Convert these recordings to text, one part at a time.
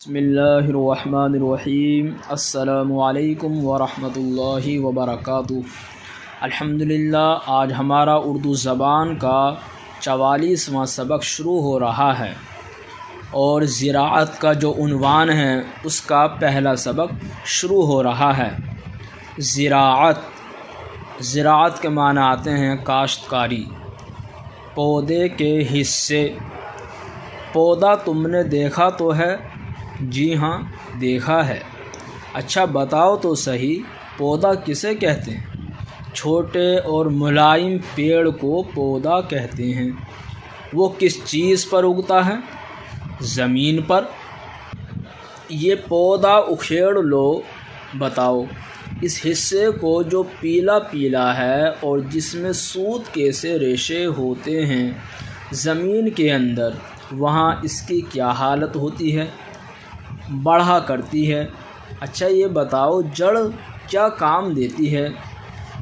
بسم اللہ الرحمن الرحیم۔ السلام علیکم ورحمۃ اللہ وبرکاتہ۔ الحمدللہ، آج ہمارا اردو زبان کا 44واں سبق شروع ہو رہا ہے اور زراعت کا جو عنوان ہے اس کا پہلا سبق شروع ہو رہا ہے۔ زراعت کے معنی آتے ہیں کاشتکاری۔ پودے کے حصے۔ پودا تم نے دیکھا تو ہے؟ جی ہاں، دیکھا ہے۔ اچھا بتاؤ تو صحیح، پودا کسے کہتے ہیں؟ چھوٹے اور ملائم پیڑ کو پودا کہتے ہیں۔ وہ کس چیز پر اگتا ہے؟ زمین پر۔ یہ پودا اکھیڑ لو، بتاؤ اس حصے کو جو پیلا پیلا ہے اور جس میں سوت کے سے ریشے ہوتے ہیں زمین کے اندر، وہاں اس کی کیا حالت ہوتی ہے؟ بڑھا کرتی ہے۔ اچھا یہ بتاؤ جڑ کیا کام دیتی ہے؟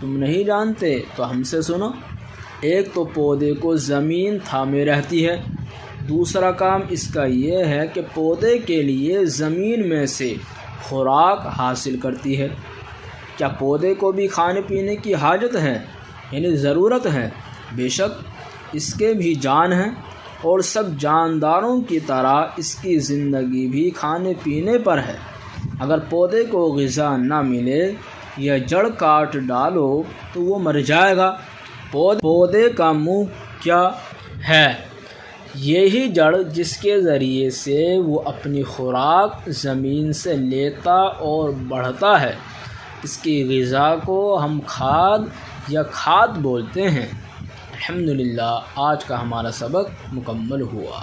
تم نہیں جانتے تو ہم سے سنو۔ ایک تو پودے کو زمین تھامے رہتی ہے، دوسرا کام اس کا یہ ہے کہ پودے کے لیے زمین میں سے خوراک حاصل کرتی ہے۔ کیا پودے کو بھی کھانے پینے کی حاجت ہے، یعنی ضرورت ہے؟ بے شک، اس کے بھی جان ہے اور سب جانداروں کی طرح اس کی زندگی بھی کھانے پینے پر ہے۔ اگر پودے کو غذا نہ ملے یا جڑ کاٹ ڈالو تو وہ مر جائے گا۔ پودے کا منہ کیا ہے؟ یہی جڑ جس کے ذریعے سے وہ اپنی خوراک زمین سے لیتا اور بڑھتا ہے۔ اس کی غذا کو ہم کھاد بولتے ہیں۔ الحمدللہ، آج کا ہمارا سبق مکمل ہوا۔